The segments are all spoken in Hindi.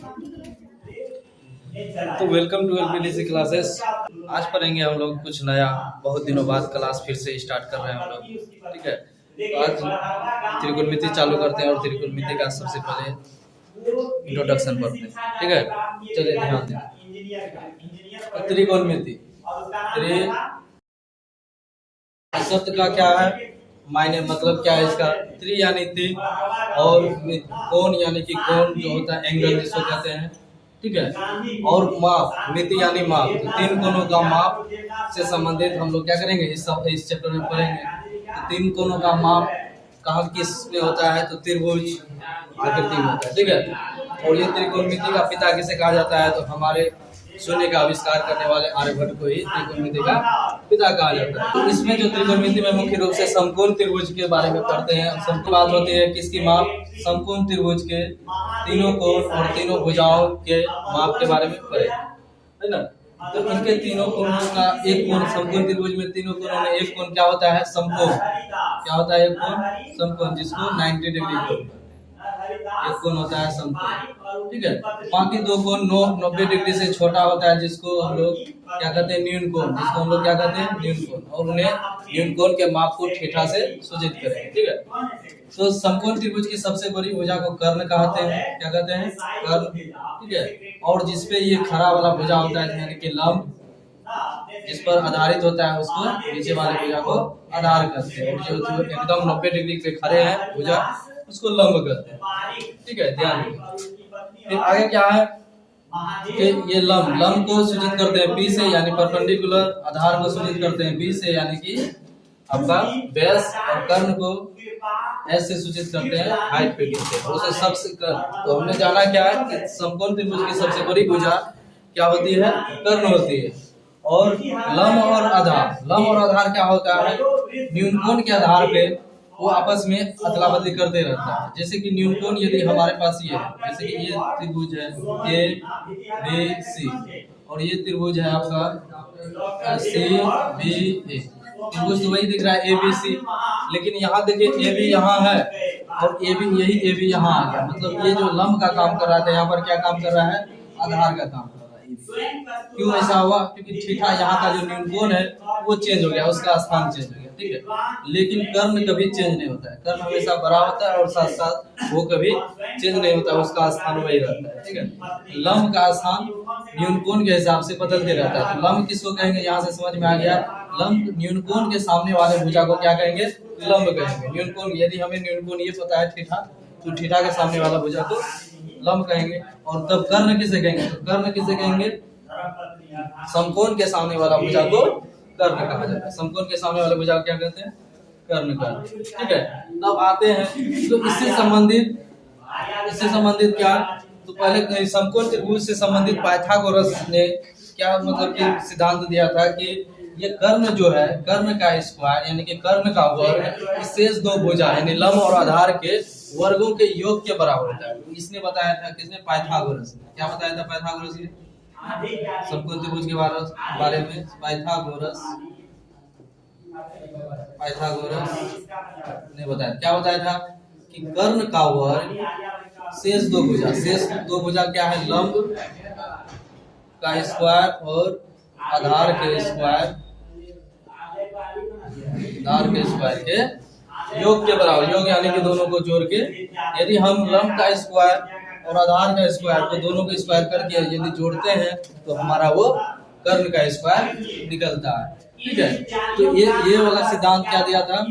तो वेलकम टू एलपीडीसी क्लासेस। आज पढ़ेंगे हम लोग कुछ नया, बहुत दिनों बाद क्लास फिर से स्टार्ट कर रहे हैं हम लोग, ठीक है। तो आज त्रिकोणमिति चालू करते हैं और त्रिकोणमिति का सबसे पहले इंट्रोडक्शन पढ़ते हैं, ठीक है। चलिए ध्यान दें। त्रिकोणमिति शब्द का क्या है मायने, मतलब क्या है इसका। त्रि यानी तीन और कोण यानी कि कोण जो होता है एंगल जिसको कहते हैं, ठीक है। और माप, मिति यानी माप, तो तीन कोणों का माप से संबंधित हम लोग क्या करेंगे इस चैप्टर में पढ़ेंगे। तो तीन कोणों का माप कहाँ किस में होता है, तो त्रिभुज आकृति में होता है, ठीक है। और ये त्रिकोणमिति का पिता किसे कहा जाता है, तो हमारे शून्य का आविष्कार करने वाले आर्यभट्ट को ही त्रिकोणमिति का पिता कहा जाता है। तो इसमें जो त्रिकोणमिति में मुख्य रूप से समकोण त्रिभुज के बारे में पढ़ते हैं। समकोण बात होती है किसकी माप, समकोण त्रिभुज के तीनों कोण और तीनों भुजाओं के माप के बारे में पढ़े, है ना। तो इनके तीनों कोणों का एक कोण, समकोण त्रिभुज में तीनों कोणों में एक कोण क्या होता है, समकोण। क्या होता है एक कोण, समकोण, जिसको 90 डिग्री एक कोण होता है समकोण, ठीक है। बाकी दो कोण 90 डिग्री से छोटा होता है, जिसको हम लोग क्या कहते हैं, न्यून कोण, जिसको हम लोग क्या कहते हैं, न्यून कोण। और उन्हें न्यून कोण के माप को थीटा से सूचित करेंगे, ठीक है। तो समकोण त्रिभुज की सबसे बड़ी भुजा को कर्ण कहते हैं, क्या कहते हैं, कर्ण, ठीक है। और जिसपे ये खड़ा वाला भुजा होता है यानी कि लंब, जिस पर आधारित होता है उसको नीचे वाले भुजा को आधार कहते हैं। और जो एकदम 90 डिग्री पे खड़े हैं भुजा, उसको लंब कहते हैं, ठीक है। ध्यान रखिए। फिर आगे क्या है कि ये लंब को सूचित करते हैं P से, यानी परपेंडिकुलर। आधार को सूचित करते हैं B से, यानी कि आपका बेस। और कर्ण को S से सूचित करते हैं हाइट पे से। उसे सबसे तो हमने जाना क्या है कि समकोण त्रिभुज की सबसे बड़ी भुजा क्या होती है, कर्ण होती है। और लंब और आधार क्या होता है, न्यून कोण के आधार पे वो आपस में अदला बदली करते रहता है। जैसे कि न्यून कोण यदि हमारे पास ये है, जैसे कि ये त्रिभुज है ABC और ये त्रिभुज है आपका CBA। त्रिभुज तो वही दिख रहा है ABC, लेकिन यहाँ देखिए AB यहाँ है और AB यहाँ आ गया। मतलब ये जो लंब का काम कर रहा था, यहाँ पर क्या काम कर रहा है, आधार का काम कर रहा है। क्यों ऐसा हुआ, क्योंकि थीटा यहाँ का जो न्यून कोण है वो चेंज हो गया, उसका स्थान चेंज हो गया, ठीक है। लेकिन कर्ण कभी चेंज नहीं होता है, कर्ण हमेशा बड़ा होता है और साथ साथ वो कभी चेंज नहीं होता, उसका स्थान वही रहता है, ठीक है। लंब का स्थान न्यून कोण के हिसाब से बदलते रहता है। तो लंब किसको कहेंगे, यहाँ से समझ में आ गया। लंब न्यून कोण के सामने वाले भुजा को क्या कहेंगे, लंब कहेंगे। न्यून कोण, यदि हमें न्यून कोण ये पता है थीटा, तो थीटा के सामने वाला भुजा को लंब कहेंगे। और तब कर्ण किसे कहेंगे, तो कर्ण किसे कहेंगे, समकोण के सामने वाला भुजा को कर्ण कहा जाता है। समकोण के सामने वाले भुजा को क्या कहते हैं, कर्ण का, ठीक है। तब आते हैं तो इससे संबंधित क्या, तो पहले समकोण त्रिभुज से संबंधित पाइथागोरस ने क्या मतलब कि सिद्धांत दिया था कि ये कर्ण जो है, कर्ण का स्क्वायर यानी कि कर्ण का वर्ग शेष दो भुजा यानी लंब और आधार के वर्गों के योग के बराबर होता है। इसने बताया था, किसने, पाइथागोरस ने। क्या बताया था पाइथागोरस ने, समकोण त्रिभुज के बारे में पाइथागोरस ने बताया। क्या बताया था कि कर्ण का वर्ग शेष दो भुजा क्या है, लंब का स्क्वायर और आधार के स्क्वायर के योग के बराबर। योग यानी कि दोनों को जोड़ के, यदि हम लंब का स्क्वायर और आधार का स्क्वायर को दोनों को स्क्वायर करके यदि जोड़ते हैं तो हमारा वो कर्ण का स्क्वायर निकलता है, ठीक है। तो ये वाला सिद्धांत क्या दिया था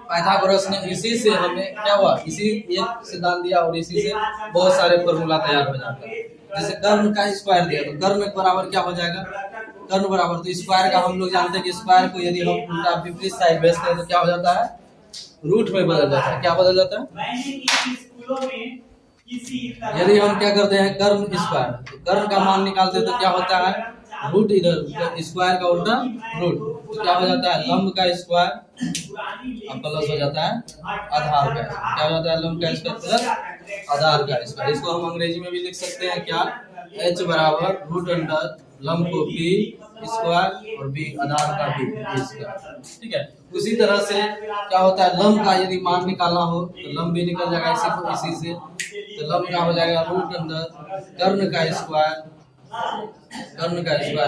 पाइथागोरस ने। इसी से हमें क्या हुआ, इसी एक सिद्धांत दिया और इसी से बहुत सारे फॉर्मूला तैयार हो जाता है। जैसे कर्ण का स्क्वायर दिया तो कर्ण बराबर क्या हो जाएगा, कर्ण बराबर, तो स्क्वायर का हम लोग जानते हैं कि स्क्वायर को यदि हम उल्टा विपरीत साइड भेजते हैं तो क्या हो जाता है, रूट में बदल जाता है। क्या बदल जाता है, यदि हम क्या करते हैं कर्ण स्क्वायर, तो कर्ण का मान निकालते हैं तो क्या होता है, रूट इधर, स्क्वायर का उल्टा रूट, तो क्या हो जाता है, लंब का स्क्वायर अब प्लस हो जाता है आधार का। क्या हो जाता है, लंब का स्क्वायर प्लस आधार का स्क्वायर। इसको हम अंग्रेजी में भी लिख सकते हैं क्या, h बराबर रूट अंडर लंब को p स्क्वायर और बी आधार का बी स्क्वायर। ठीक है, उसी तरह से क्या होता है, लंब का यदि मान निकालना हो तो लंब भी निकल जाएगा इसी से। तो लंब क्या हो जाएगा, रूट अंडर कर्ण का स्क्वायर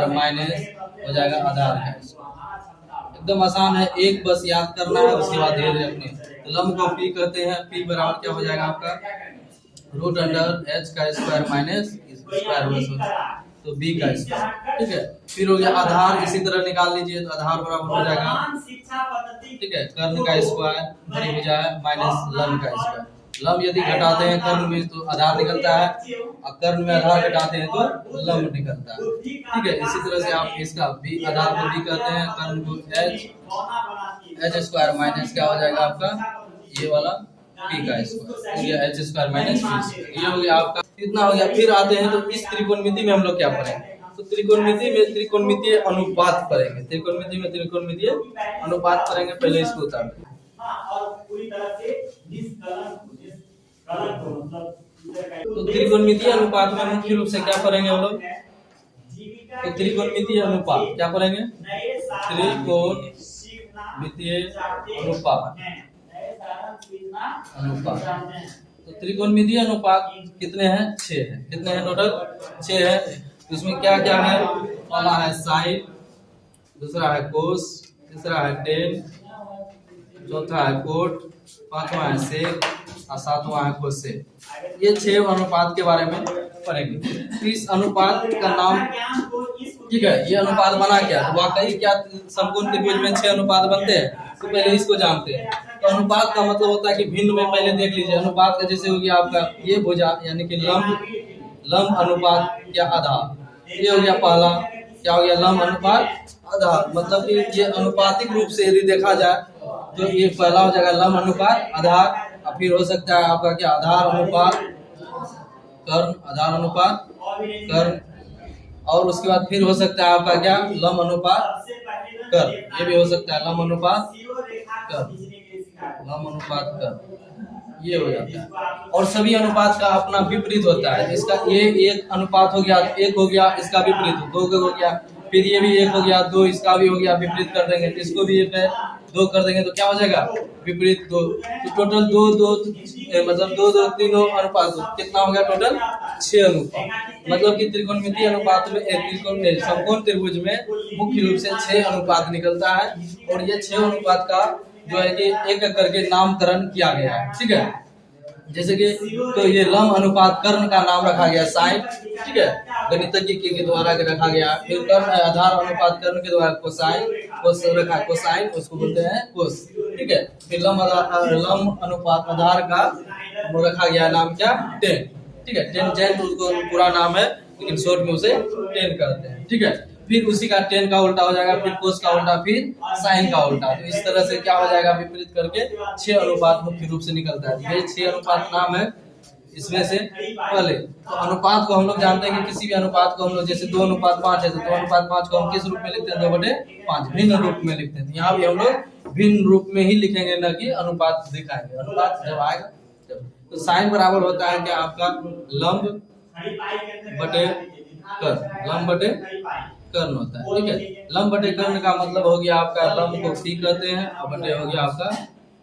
माइनस हो जाएगा आधार का स्क्वायर। एकदम आसान है, एक बस याद करना है, उसके बाद धीरे अपने। तो लंब को पी कहते हैं, पी बराबर क्या हो जाएगा आपका रूट अंडर एच का स्क्वायर माइनस स्क्वायर बस तो बी का स्क्वायर। ठीक है, फिर हो गया आधार, इसी तरह निकाल लीजिए तो आधार बराबर हो जाएगा, ठीक है, कर्ण का स्क्वायर बड़ी हो जाए माइनस लंब का स्क्वायर। लंब यदि घटाते हैं कर्ण में तो आधार निकलता है, और कर्ण में आधार घटाते हैं तो लंब निकलता है। ठीक है, इसी तरह से आप इसका बी आधार को बी कहते हैं, कर्ण को एच स्क्वायर माइनस क्या हो जाएगा आपका ये वाला पी का square, H square minus P, ये हो गया आपका, इतना हो गया। फिर आते हैं तो इस त्रिकोणमिति में हम लोग क्या पढ़ेंगे, तो त्रिकोणमिति में त्रिकोणमितीय अनुपात पढ़ेंगे, त्रिकोणमिति में त्रिकोणमितीय अनुपात पढ़ेंगे। पहले इसको उतार तो त्रिकोणमितीय अनुपात में मुख्य रूप से क्या पढ़ेंगे हम लोग, तो त्रिकोणमितीय अनुपात क्या पढ़ेंगे, त्रिकोणमितीय अनुपात। तो त्रिकोणमितीय अनुपात कितने हैं, 6 है। कितने हैं टोटल, 6 है। इसमें क्या क्या है, पहला है साइन, दूसरा है कोस, तीसरा है टेन, चौथा है कोट, पांचवा है सेक और सातवां है कोसेक। ये 6 अनुपात के बारे में पढ़ेंगे। इस अनुपात का नाम, ठीक है, ये अनुपात बना क्या, तो वाकई क्या समकोण त्रिभुज में 6 अनुपात बनते हैं, तो पहले इसको जानते हैं। तो अनुपात का मतलब होता है कि भिन्न में पहले देख लीजिए, अनुपात का जैसे हो गया आपका ये भुजा यानी कि लंब अनुपात क्या आधार, ये हो गया पहला, क्या हो गया लंब अनुपात आधार, मतलब कि ये अनुपातिक रूप से यदि देखा जाए तो ये पहला हो जाएगा लंब अनुपात आधार, और फिर हो सकता है आपका क्या आधार अनुपात कर्ण, आधार अनुपात कर्ण, और उसके बाद फिर हो सकता है आपका क्या लंब अनुपात कर्ण, ये भी हो सकता है लंब अनुपात कर्ण, लंब अनुपात कर्ण, ये हो जाता है। और सभी अनुपात का अपना विपरीत होता है, इसका ये एक अनुपात हो गया, एक हो गया, इसका विपरीत 2 हो गया, फिर ये भी 1 हो गया, 2 इसका भी हो गया, विपरीत कर देंगे, इसको भी 1 है, 2 कर देंगे तो क्या हो जाएगा विपरीत 2, तो टोटल 2 मतलब 2 तीनों अनुपात कितना हो गया टोटल 6 अनुपात। मतलब कि त्रिकोणमितीय अनुपात में समकोण त्रिभुज में मुख्य रूप से 6 अनुपात निकलता है, और ये 6 अनुपात का जो है कि एक एक करके नामकरण किया गया है। ठीक है, जैसे कि तो ये लंब अनुपात कर्ण का नाम रखा गया साइन, ठीक है, गणितज्ञ के द्वारा रखा गया। फिर कर्ण आधार अनुपात कर्ण के द्वारा कोसाइन, कोस रखा कोसाइन, उसको बोलते हैं कोस। ठीक है, फिर लंब अनुपात आधार का वो रखा गया नाम क्या टेन। ठीक है, टेन जेन उसको पूरा नाम है, लेकिन शॉर्ट में उसे टेन करते हैं। ठीक है, फिर उसी का टेन का उल्टा हो जाएगा, फिर कोस का उल्टा, फिर साइन का उल्टा। तो इस तरह से क्या हो जाएगा विपरीत करके 6 अनुपात मुख्य रूप से निकलता है। ये 6 अनुपात नाम है। इसमें से पहले तो अनुपात को हम लोग जानते हैं कि किसी भी अनुपात को हम लोग जैसे 2:5 है, तो 2:5 को हम किस रूप में लिखते हैं, 2/5 भिन्न रूप में लिखते हैं। यहाँ भी हम लोग भिन्न रूप में ही लिखेंगे, न कि अनुपात दिखाएंगे। अनुपात जब आएगा तो साइन बराबर होता है क्या आपका लंब बटे कर्ण, लंब बटे कर्ण होता है। ठीक है, लंब बटे कर्ण का मतलब हो गया आपका लंब को पी कहते हैं, और बटे हो गया आपका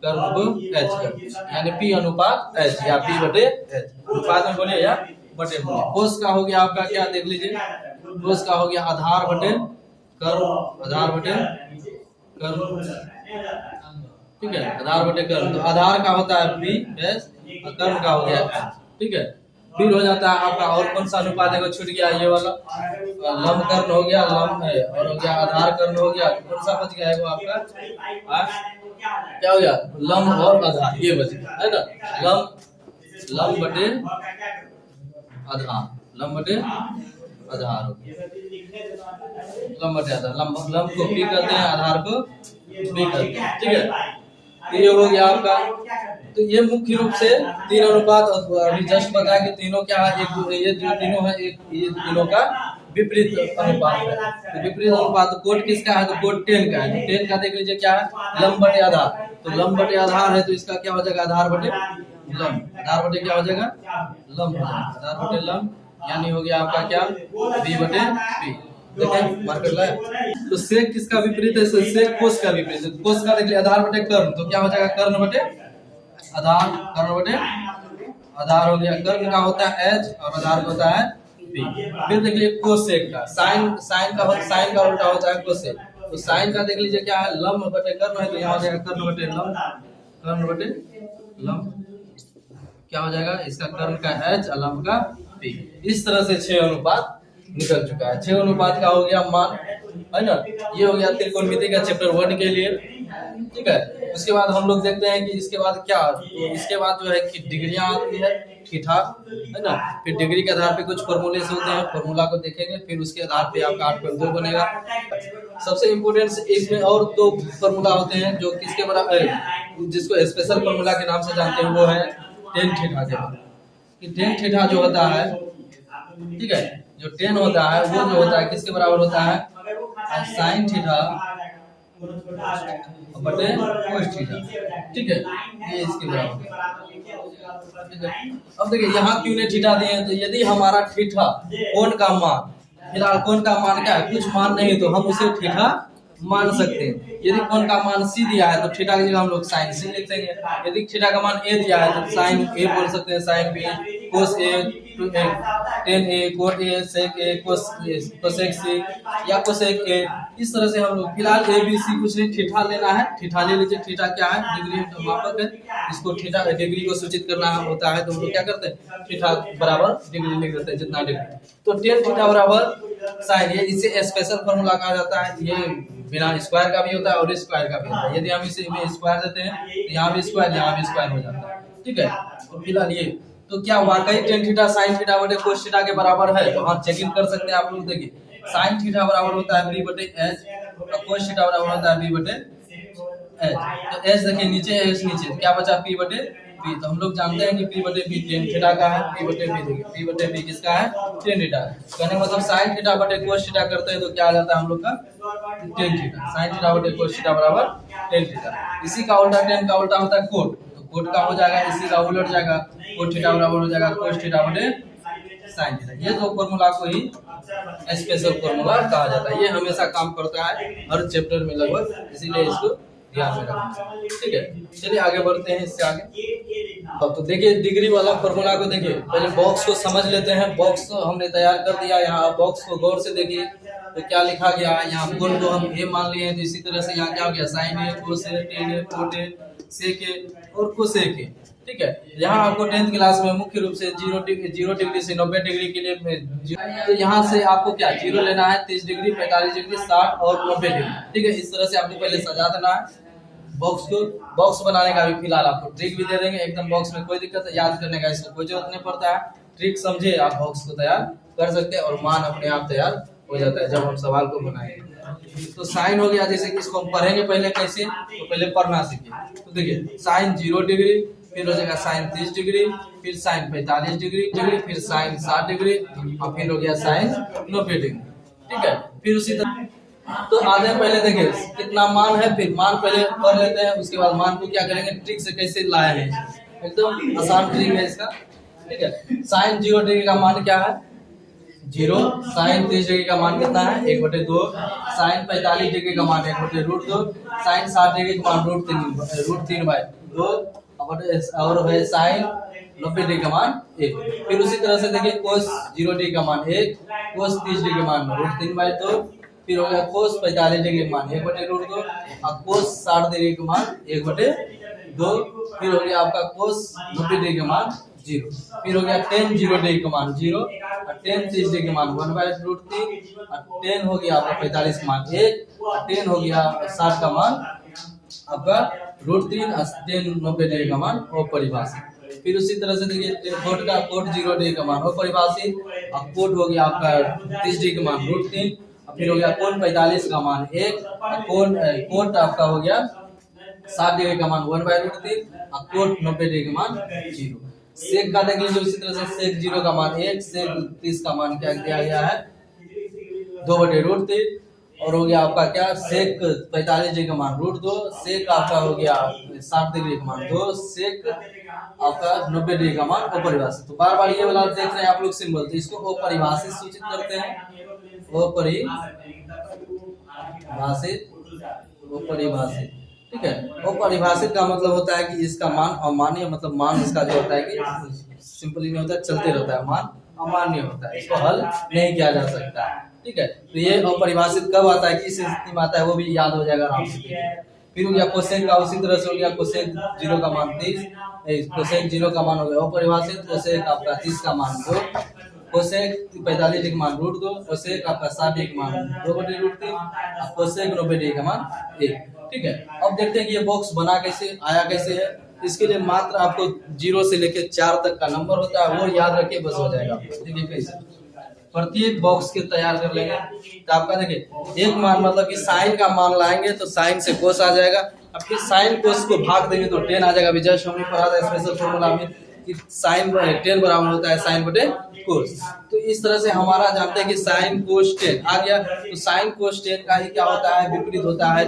कर्ण को एच कहते हैं, यानी पी अनुपात एच या पी बटे एच, अनुपात में बोले या बटे बोले। कोस का हो गया आपका क्या देख लीजिए, कोस का हो गया आधार बटे कर्ण, आधार बटे कर्ण। ठीक है, आधार बटे कर्ण, तो आधार का होता है पी एच और कर्ण का हो गया एच। ठीक है, फिर हो जाता है आपका और कौन सा अनुपात है, छूट गया ये वाला लंब कर्ण हो गया, लंब है, और हो गया आधार कर्ण हो गया, कौन सा बच गया है वो आपका क्या हो गया लंब और आधार, ये बच गया है ना, लंब बटे आधार, लंब बटे आधार हो गया, लंब बटे आधार, लंब को पी कहते हैं, आधार को बी कहते हैं। ठीक है, तो ये हो गया आपका। तो ये मुख्य रूप से 3 अनुपात, अभी जस्ट बताया कि तीनों क्या है, ये जो तीनों है एक ये तीनों का विपरीत अनुपात है। तो विपरीत अनुपात कोट किसका है, तो कोट 10 का है। 10 का देख लीजिए क्या है लंब बटे आधार, तो लंब बटे आधार है, तो इसका क्या हो जाएगा आधार बटे लंब, आधार बटे क्या हो जाएगा लंब, आधार बटे लंब, यानी हो गया आपका क्या बी बटे पी, देखें मार्कर लाए। तो सेक किसका विपरीत है? सेक कोस का विपरीत है। कोस का देख लिया आधार बटे कर्ण, तो क्या हो जाएगा? कर्ण बटे आधार, कर्ण बटे आधार हो गया। कर्ण का होता है एच और आधार का होता है बी। फिर देख लीजिए कोसेक का, साइन का उल्टा होता है कोसेक। तो साइन का देख लीजिए क्या है? लंब बटे कर्ण है, तो यहाँ हो जाएगा कर्ण बटे लंब, कर्ण बटे लंब क्या हो जाएगा? इसका कर्ण का एच और लंब का बी। इस तरह से 6 अनुपात निकल चुका है। 6 अनुपात का हो गया मान, है ना। ये हो गया त्रिकोणमिति का चैप्टर 1 के लिए, ठीक है। उसके बाद हम लोग देखते हैं कि इसके बाद क्या, तो इसके बाद जो है कि डिग्रियां आती है, थीटा, है ना। फिर डिग्री के आधार पे कुछ फॉर्मूले होते हैं, फॉर्मूला को देखेंगे, फिर उसके आधार पे आपका 8.2 बनेगा। सबसे इम्पोर्टेंट इसमें और 2 फॉर्मूला होते हैं जो किसके बराबर, जिसको स्पेशल फॉर्मूला के नाम से जानते हैं, वो है टेन थीटा के बारे में। टेन थीटा जो होता है, ठीक है, जो 10 होता है वो जो होता है किसके बराबर होता है? साइन थीटा बटे कोस थीटा, ठीक है, ये इसके बराबर, ठीक है। अब देखिए यहाँ क्यों ने थीटा दिए हैं? तो यदि हमारा थीटा कोण का मान, फिलहाल कोण का मान क्या है? कुछ मान नहीं, तो हम उसे थीटा मान सकते हैं। यदि कोण का मान सी दिया है तो थीटा की जगह हम लोग साइन सी लिख देंगे। यदि थीटा का मान ए दिया है तो साइन ए बोल सकते हैं, sine B, cos A, tan A, cot A, sec A, cosec C या कोसेक ए। इस तरह से हम लोग फिलहाल ए बी सी कुछ नहीं, थीटा लेना है, थीटा ले लीजिए। थीटा क्या है? डिग्री का मापक है, इसको थीटा डिग्री को सूचित करना होता है, तो हम लोग क्या करते हैं? थीटा बराबर डिग्री लिख देते हैं, जितना डिग्री। तो टेन थीटा बराबर साइन, ये इसे स्पेशल फॉर्मूला कहा जाता है। ये बिना स्क्वायर का भी होता है और स्क्वायर का भी होता है। यदि हम इसे में स्क्वायर देते हैं तो यहाँ भी स्क्वायर, यहाँ भी स्क्वायर हो जाता है, ठीक है। तो फिलहाल ये, तो क्या वाकई टेन थीटा साइन थीटा बटे कोस थीटा के बराबर है? तो हाँ, चेकिंग कर सकते हैं आप लोग। देखिए साइन थीटा बराबर होता है बी बटे एच और कोस थीटा बराबर होता है बी बटे एच। तो एच देखिए नीचे, एच नीचे, तो क्या बचा? पी बटे पी। तो हम लोग जानते हैं कि पी बटे पी टेन थीटा का है, पी बटे पी, देखिए पी बटे पी किसका है? Tan theta. कहने मतलब साइन थीटा बटे कोस थीटा करते हैं तो क्या आ जाता है हम लोग का? Tan theta. साइन थीटा बटे कोस थीटा बराबर टेन थीटा। इसी का उल्टा, टेन का उल्टा होता है कोट, तो कोट का हो जाएगा, इसी का उलट जाएगा, कोट थीटा बराबर हो जाएगा कोस थीटा बटे साइन थीटा। ये दो फॉर्मूला को ही स्पेशल फॉर्मूला कहा जाता है। ये हमेशा काम करता है हर चैप्टर में लगभग, इसीलिए इसको ध्यान में रखना, ठीक है। चलिए आगे बढ़ते हैं इससे आगे। तो देखिए डिग्री वाला फॉर्मूला को देखिए, पहले बॉक्स को समझ लेते हैं। बॉक्स तो हमने तैयार कर दिया, यहाँ बॉक्स को गौर से देखिए तो क्या लिखा गया है। यहाँ कोण को हम ए मान लिए हैं, तो इसी तरह से यहाँ क्या हो गया? Sine A, cos A, tan A, cot A, sec A और कोसेक ए, ठीक है। यहाँ आपको 10th क्लास में मुख्य रूप से 0 डिग्री से 90 डिग्री के लिए, तो यहाँ से आपको क्या 0 लेना है, 30 डिग्री, 45 डिग्री, 60 और 90 डिग्री, ठीक है। इस तरह से आपको पहले सजा देना है बॉक्स को। बॉक्स बनाने का भी फिलहाल आपको ट्रिक भी दे देंगे, एकदम बॉक्स में कोई दिक्कत है, याद करने का इसको कोई जरूरत नहीं पड़ता है। ट्रिक समझे आप बॉक्स को तैयार कर सकते हैं और मान अपने आप तैयार हो जाता है जब हम सवाल को बनाएंगे। तो साइन हो गया, जैसे कि इसको हम पढ़ेंगे पहले कैसे, तो पहले पढ़ना सीखिए। तो देखिए साइन 0 डिग्री, फिर हो जाएगा साइन 30 डिग्री, फिर साइन 45 डिग्री, फिर साइन 60 डिग्री और फिर हो गया साइन 90 डिग्री, ठीक है। फिर उसी तरह तो आगे पहले देखिए कितना मान है, फिर मान पहले पढ़ लेते हैं, उसके बाद मान को क्या करेंगे, ट्रिक से कैसे लाया है, एकदम आसान ट्रिक है इसका, ठीक है। साइन 0 डिग्री का मान क्या है? 0। साइन 30 डिग्री का मान कितना है? 1/2। साइन 45 डिग्री का मान 1/√2। साइन 60 डिग्री का मान √3/2 और है साइन 90 डिग्री का मान 1। फिर उसी तरह से देखिए कोस 0 डिग्री का मान 1, कोस 30 डिग्री का मान √3/2, फिर हो गया कोस 45 डिग्री का मान 1/√2 और कोस 60 डिग्री का मान 1/2। फिर हो गया आपका कोस 90 डिग्री का मान 0। फिर हो गया tan 0 डिग्री का मान 0 और tan 30 डिग्री का मान 1/√3 और tan हो गया आपका 45 का मान 1 और tan हो गया 60 का मान आपका √3 और tan 90 डिग्री का मान अपरिभाषित। फिर उसी तरह से देखिए कोट 0 डिग्री का मान अपरिभाषित और कोट हो गया आपका 30 डिग्री का मान √3। फिर हो गया कोण 45 का मान 1, कोट आपका हो गया 60 डिग्री का मान 1/√3 और कोट 90 डिग्री का मान 0। सेक का देख लीजिए उसी तरह से सेक 0 का मान 1, सेक 30 का मान क्या दिया गया है 2/√3 और हो गया आपका क्या सेक 45 डिग्री का मान √2, सेक आपका हो गया 60 डिग्री का मान 2, सेक आपका 90 डिग्री का मान अपरिभाषित। तो बार बार ये वाला देख रहे हैं आप लोग सिंबल, तो इसको अपरिभाषित सूचित करते हैं, अपरिभाषित। ठीक है, अपरिभाषित का मतलब होता है कि इसका मान अमान्य, मतलब मान इसका जो होता है कि सिंपली नहीं होता है, चलते रहता है, मान अमान्य होता है, इसको हल नहीं किया जा सकता। ठीक है, तो ये अपरिभाषित कब आता है, किस स्थिति में आता है, वो भी याद हो जाएगा आराम से। फिर हो गया कोसेक का, उसी तरह से हो गया कोसेक 0 का मान 30, कोसेक 0 का मान हो गया अपरिभाषित, कोसेक आपका 30 का मान 2, कोसेक 45 डिग्री का मान √2, कोसेक आपका 60 डिग्री का मान 2/√3, कोसेक 90 डिग्री का मान 1। ठीक है, अब देखते हैं कि ये बॉक्स बना कैसे, आया कैसे है। इसके लिए मात्र आपको 0 से लेकर 4 तक का नंबर होता है, वो याद रखिए, बस हो जाएगा। देखिए कैसे प्रत्येक बॉक्स के तैयार कर लेंगे। तो आपका देखिए एक मान मतलब कि साइन का मान लाएंगे तो साइन से कोस आ जाएगा, अब फिर साइन कोस को भाग देंगे तो 10 आ जाएगा। अभी जस्ट हमने पढ़ा था स्पेशल फॉर्मूला में कि साइन 10 बराबर होता है साइन बटे कोस। तो इस तरह से हमारा जानते हैं कि साइन कोस 10 आ गया, तो साइन कोस 10 का ही क्या होता है, विपरीत होता है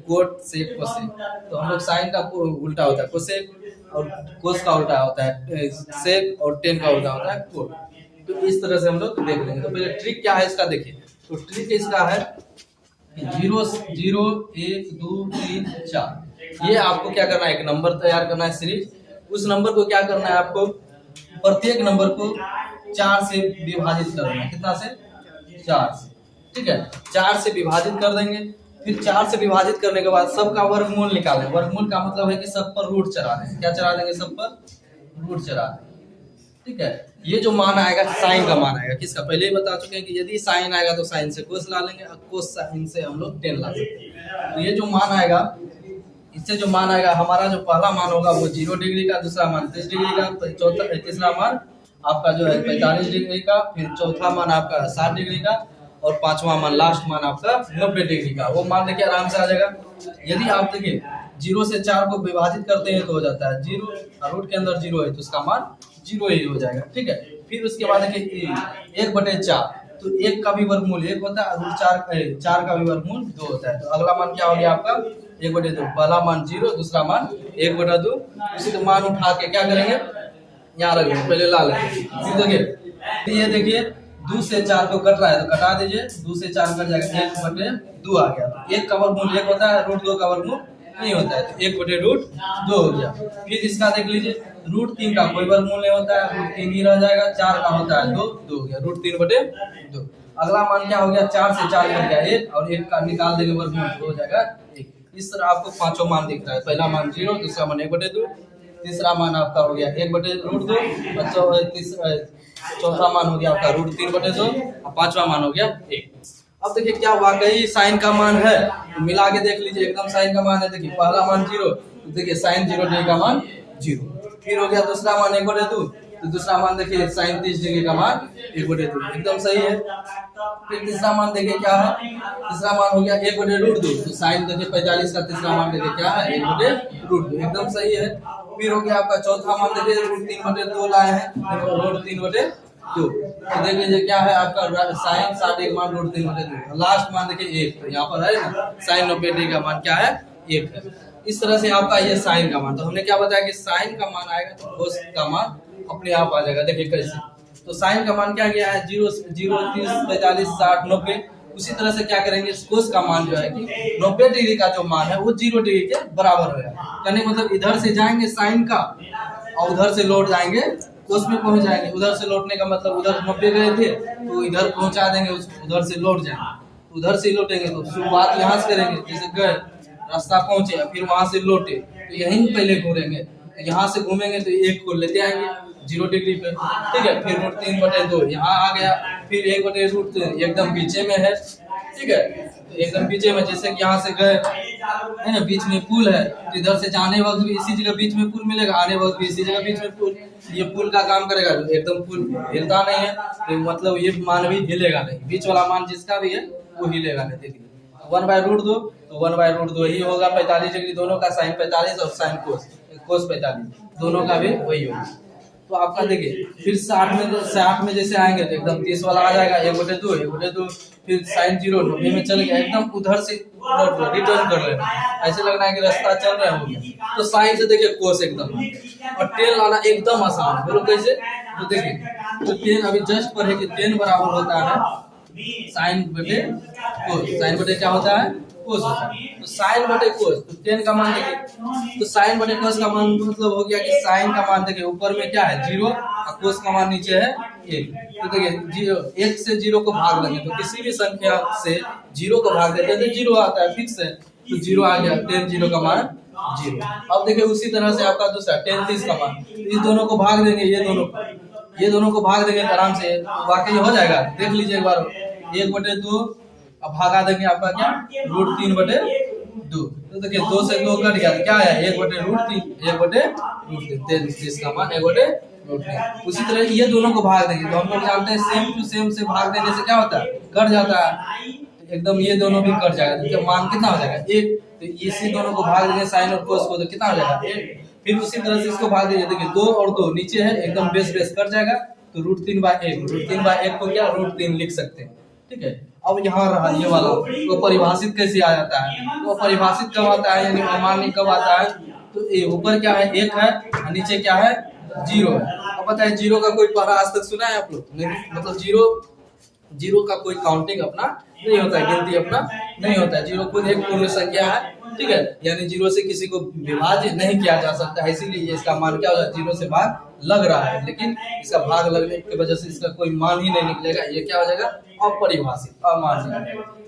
कोट सेक कोसेक। तो हम लोग साइन का उल्टा होता है कोसेक, और कोस का उल्टा होता है सेक, और 10 का उल्टा होता है कोट। तो इस तरह से हम लोग देख लेंगे। तो पहले ट्रिक क्या है इसका देखिए, तो ट्रिक इसका है 0 0 1 2 3 4, ये आपको क्या करना है, एक नंबर तैयार करना है सीरीज। उस नंबर को क्या करना है, आपको प्रत्येक नंबर को 4 से विभाजित करना है। कितना से, 4 से। ठीक है, 4 से विभाजित कर देंगे, फिर 4 से विभाजित करने के बाद सबका वर्गमूल निकालें। वर्गमूल का मतलब है कि सब पर रूट चढ़ा देंगे। क्या चढ़ा देंगे, सब पर रूट चढ़ा देंगे। ठीक है, ये जो मान आएगा साइन का मान आएगा, किसका पहले ही बता चुके हैं कि यदि साइन आएगा तो साइन से कोस ला लेंगे, और कोस साइन से हम लोग 10 ला लेंगे। तो ये जो मान आएगा, इससे जो मान आएगा, हमारा जो पहला मान होगा वो 0 डिग्री का, दूसरा मान 30 डिग्री का, चौथा तीसरा मान आपका जो है 45 डिग्री का, फिर चौथा मान आपका 60 डिग्री का, और पांचवा मान लास्ट मान आपका 90 डिग्री का। वो मान देखिए आराम से आ जाएगा। यदि आप देखिए 0 से 4 को विभाजित करते हैं तो हो जाता है 0, और रूट के अंदर 0 है तो उसका मान 0 ही हो जाएगा। ठीक है, फिर उसके बाद देखिए 1/4, तो 1 का भी वर्गमूल 1 होता है, और 4 का भी वर्गमूल 2 होता है। तो अगला मान क्या हो गया आपका 1/2, पहला मान 0, दूसरा मान 1/2। उसी को मान उठा के क्या करेंगे, यहाँ रख देंगे, पहले ला लेंगे। फिर देखिए ये देखिए 2 से 4 को कट रहा है तो कटा दीजिए, 2 से 4 कट जाएगा, 1/2 आ गया। तो 1 का वर्गमूल 1 होता है, √2 का वर्गमूल नहीं होता है, तो 1/√2 हो गया। फिर इसका देख लीजिए √3 का कोई वर्गमूल नहीं होता है, √3 ही रह जाएगा। 4 का होता है 2, 2 हो गया, √3/2। अगला मान क्या हो गया, 4 से 4 कट गया 1, और 1 का निकाल देंगे वर्गमूल तो हो जाएगा 1। इस तरह आपको पांचों मान दिख रहा है, पहला मान 0, दूसरा मान 1/2, तीसरा मान आपका हो गया 1/√2, और चौथा मान हो गया आपका √3/2, और पांचवा मान हो गया 1। अब देखिए क्या वाकई साइन का मान है, तो मिला के देख लीजिए, एकदम साइन का मान है। देखिए पहला मान 0, तो देखिए साइन 0 डिग्री का मान 0। फिर हो गया दूसरा मान 1/2, तो दूसरा मान देखिए साइन 30 डिग्री का मान 1/2, एकदम सही है। फिर तीसरा मान देखिए क्या है, तीसरा मान हो गया 1/√2, तो साइन देखिए 45 का तीसरा मान देखिए क्या है 1/√2, एकदम सही है। फिर हो गया आपका चौथा मान देखिए √3/2 लाए हैं, √3/2। तो देख लीजिए क्या है आपका साइन 60 का मान √3/2, लास्ट मान देखिए 1, तो यहाँ पर है ना साइन 90 डिग्री का मान क्या है 1 है। इस तरह से आपका ये साइन का मान, तो हमने क्या बताया कि साइन का मान आएगा तो कोस का मान अपने आप आ जाएगा। देखिए कैसे, तो साइन का मान क्या गया है 0 0 30 45 60 90। उसी तरह से क्या करेंगे, कोस का मान जो है कि 90 डिग्री का जो मान है वो 0 डिग्री के बराबर है। कहने मतलब इधर से जाएंगे साइन का, और उधर से लौट जाएंगे कोस में पहुंच जाएंगे। उधर से लौटने का मतलब उधर 90 गए थे तो इधर पहुंचा देंगे, उधर से लौट जाएंगे, उधर से लौटेंगे तो शुरुआत यहाँ से करेंगे, जैसे गए रास्ता पहुंचे फिर वहां से लौटे तो यहीं पहले घूमेंगे, यहाँ से घूमेंगे तो 1 को लेते आएंगे 0 डिग्री पे। ठीक है, फिर √3/2 यहाँ आ गया, फिर 1/√3 एकदम पीछे में है। ठीक है, तो एकदम पीछे में, जैसे कि यहाँ से गए है ना, बीच में पुल है, तो इधर से जाने वक्त भी इसी जगह बीच में पुल मिलेगा, आने वक्त भी इसी जगह बीच में पुल। ये पुल का काम करेगा, एकदम पुल हिलता नहीं है, तो मतलब ये मान भी हिलेगा नहीं, बीच वाला मान जिसका भी है वो हिलेगा नहीं। देखिए 1/√2, तो 1/√2 ही होगा 45 डिग्री, दोनों का साइन 45 और साइन कोस 45 दोनों का भी वही होगा। तो आपका देखिए फिर 60 में जैसे आएंगे तो एकदम 30 वाला आ जाएगा, 1/2 फिर sin 0 90 में चल गया, एकदम उधर से रिटर्न कर लेना। ऐसे लगना है कि रास्ता चल रहा है। तो साइन से देखिए कोस एकदम, और टेन लाना एकदम आसान। बोलो कैसे? तो देखिए तो टेन अभी जस्ट पर है कि टेन बराबर होता है साइन बटे कोस। साइन बटे क्या होता है? कोस होता है। तो साइन बटे कोस, तो टेन का मान देखिए, तो साइन बटे कोस का मान मतलब हो गया कि साइन का मान देखिए ऊपर में क्या है 0 और कोस का मान नीचे है 1। तो देखिए 1 से 0 को भाग देंगे तो किसी भी संख्या से 0 को भाग देते हैं तो 0 आता है, फिक्स है। तो 0 आ गया, 10 0 का मान 0। अब देखिए उसी तरह से आपका दूसरा 10 30 का मान, इस दोनों को भाग देंगे, ये दोनों को भाग देंगे आराम से, वाकई हो जाएगा। देख लीजिए एक बार, 1/2 अब भागा देंगे आपका क्या √3/2। तो देखिए 2 से 2 कट गया तो क्या है 1/√3, 1/√3, इसका मान 1/√3। उसी तरह ये दोनों को भाग देंगे तो हम लोग जानते हैं सेम टू सेम से भाग देने से क्या होता है, कट जाता है। तो एकदम ये दोनों भी कट जाएगा तो मान कितना हो जाएगा 1। तो इसी दोनों को भाग देंगे साइन और कोस को, तो कितना हो जाएगा 1। फिर उसी तरह से इसको भाग दीजिए, देखिए 2 और 2 नीचे है, एकदम बेस कट जाएगा। तो √3/1 को क्या √3 लिख सकते हैं, ठीक है। अब यहाँ रहा ये वाला, तो परिभाषित कैसे आ जाता है? वो परिभाषित कब आता है, यानी अमान्य कब आता है? तो ये ऊपर क्या है 1 है और नीचे क्या है 0 है। अब बताइए 0 का कोई पढ़ा आज तक सुना है आप लोग? नहीं, मतलब 0 का कोई काउंटिंग अपना नहीं होता है, गिनती अपना नहीं होता है। 0 खुद एक पूर्ण संख्या है, ठीक है, यानी 0 से किसी को विभाज्य नहीं किया जा सकता है, इसीलिए इसका मान क्या हो जाता है 0 से भाग लग रहा है, लेकिन इसका भाग लगने की वजह से इसका कोई मान ही नहीं निकलेगा। ये क्या हो जाएगा अपरिभाषित, अमान्य,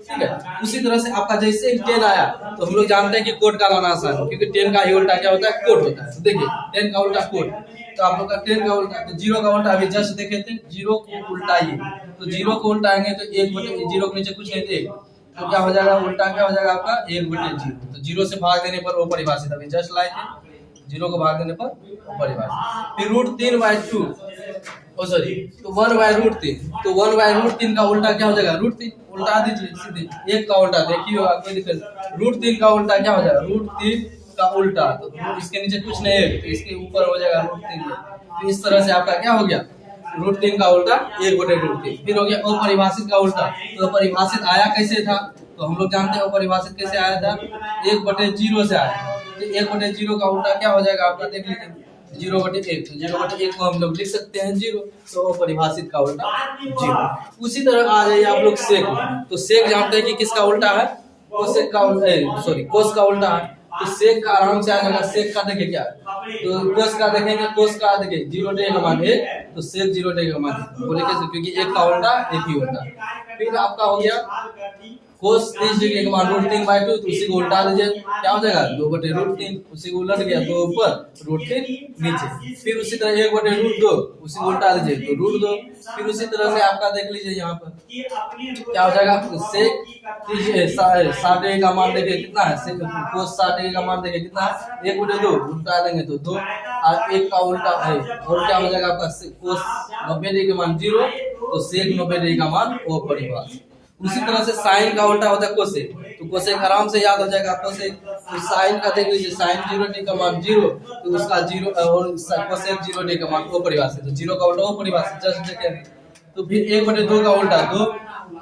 ठीक है। उसी तरह से आपका जैसे 10 आया तो हम लोग जानते हैं कि कोड का लाना आसान है, क्योंकि 10 का ही उल्टा क्या होता है कोड होता है। तो देखिए 10 का उल्टा कोड, तो आप लोग का 10 का उल्टा, तो 0 का उल्टा अभी जस्ट देखे थे, 0 को उल्टाइए, तो 0 को उल्टाएंगे तो 1/0 के नीचे कुछ नहीं थे, तो क्या हो जाएगा उल्टा, क्या हो जाएगा आपका 1/0। तो 0 से भाग देने पर वो परिभाषित, अभी जस्ट लाए थे 0 को भाग देने पर परिभाषित। फिर √3/2, ओ सॉरी, तो 1/√3, तो 1/√3 का उल्टा क्या हो जाएगा √3, उल्टा दीजिए सीधे, 1 का उल्टा देखिए होगा कोई दिक्कत। √3 का उल्टा क्या हो जाएगा √3 का उल्टा, तो इसके नीचे कुछ नहीं है तो इसके ऊपर हो जाएगा √3। तो इस तरह से आपका क्या हो गया √3 का उल्टा 1/√3। फिर हो गया अपरिभाषित का उल्टा, तो परिभाषित आया कैसे था? तो हम लोग जानते हैं अपरिभाषित कैसे आया था, 1/0 से आया। तो 1/0 का उल्टा क्या हो जाएगा आपका, देख लीजिए 0/1, तो 0/1 को हम लोग लिख सकते हैं 0, तो अपरिभाषित का उल्टा 0। उसी तरह आ जाइए आप लोग सेक, तो सेक जानते हैं कि किसका उल्टा है, कोसेक का उल्टा, सॉरी कोस का उल्टा है। तो सेक का आराम से आ जाएगा, सेक का देखिए क्या, तो कोस का देखेंगे, कोस का देखिए 0 का मान 1, तो सेक 0 का मान बोले कैसे, क्योंकि 1 का उल्टा 1 ही होता है। फिर आपका हो गया कोस 30 डिग्री का मान √3/2, तो उसी को उल्टा दीजिए, क्या हो जाएगा 2/√3, उसी को उलट गया 2 ऊपर √3 नीचे। फिर उसी तरह 1/√2, उसी को उल्टा दीजिए तो √2। फिर उसी तरह से आपका देख लीजिए यहाँ पर क्या हो जाएगा, सेक 60 डिग्री का मान देखिए कितना है, कोस 60 डिग्री का मान देखिए कितना है 1/2, उल्टा देंगे तो 2, और 1 का उल्टा है और क्या हो जाएगा आपका कोस 90 डिग्री का मान 0, तो सेक 90 डिग्री का मान वो परिभाषित। उसी तरह से साइन का उल्टा होता है कोसेक, तो कोसेक आराम से याद हो जाएगा कोसेक। तो साइन का देख लीजिए, साइन 0 का मान 0, तो उसका 0 और कोसेक 0 का मान वो परिभाषित, तो 0 का उल्टा वो परिभाषित जस्ट देखेंगे। तो फिर 1/2 का उल्टा 2,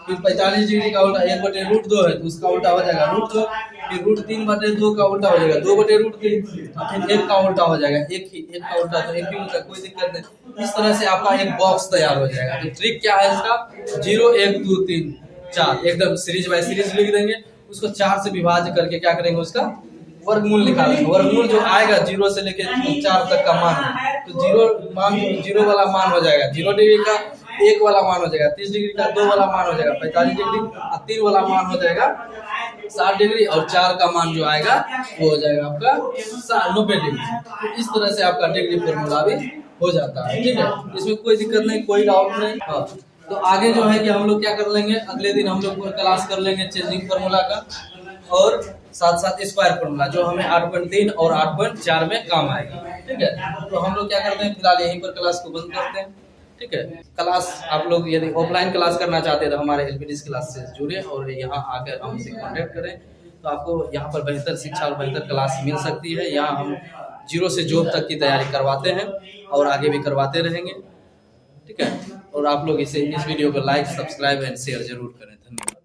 फिर 45 डिग्री का उल्टा 1/√2 है, तो उसका उल्टा हो जाएगा √2। फिर √3/2 का उल्टा हो जाएगा 2/√3, फिर 1 का उल्टा हो जाएगा 1 का उल्टा तो 1 ही होता है, कोई दिक्कत नहीं। इस तरह से आपका एक बॉक्स तैयार हो जाएगा। तो ट्रिक क्या है इसका, 0 1 2 3 4 एकदम सीरीज बाय सीरीज लिख देंगे, उसको 4 से विभाज्य करके क्या करेंगे उसका वर्गमूल निकालेंगे। वर्गमूल जो आएगा 0 से लेके 4 तक का मान, तो 0 वाला मान हो जाएगा 0 डिग्री का, 1 वाला मान हो जाएगा 30 डिग्री का, 2 वाला मान हो जाएगा 45 डिग्री, और 3 वाला मान हो जाएगा 60 डिग्री, और 4 का मान जो आएगा वो हो जाएगा आपका 90 डिग्री। तो इस तरह से आपका डिग्री फॉर्मूला भी हो जाता है, ठीक है, इसमें कोई दिक्कत नहीं, कोई डाउट नहीं। हाँ, तो आगे जो है कि हम लोग क्या कर लेंगे, अगले दिन हम लोग क्लास कर लेंगे चेंजिंग फार्मूला का, और साथ साथ स्क्वायर फार्मूला जो हमें 8.3 और 8.4 में काम आएगा, ठीक है। तो हम लोग क्या करते हैं, फिलहाल यहीं पर क्लास को बंद करते हैं, ठीक है। क्लास आप लोग यदि ऑफलाइन क्लास करना चाहते हैं तो हमारे LPDS क्लास से जुड़े और यहाँ आकर हमसे कॉन्टेक्ट करें, तो आपको यहाँ पर बेहतर शिक्षा और बेहतर क्लास मिल सकती है। यहाँ हम जीरो से जॉब तक की तैयारी करवाते हैं और आगे भी करवाते रहेंगे। ठीक है, और आप लोग इस वीडियो को लाइक, सब्सक्राइब एंड शेयर जरूर करें। धन्यवाद।